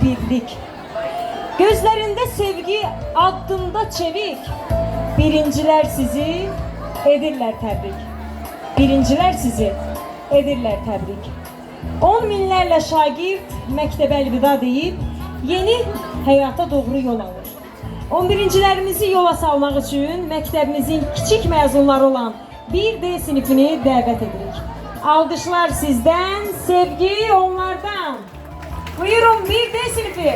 birlik. Gözlerinde sevgi, addımda çevik. Birinciler sizi edirlər təbrik. Birinciler sizi edirlər təbrik. 10 minlərlə şagird məktəbə əlvida deyib yeni həyata doğru yol alır. 11-cilərimizi yola salmaq üçün məktəbimizin kiçik məzunları olan 1D sinifini dəvət edirik. Alqışlar sizdən, sevgi onlardan. Buyurun 1D sinifi.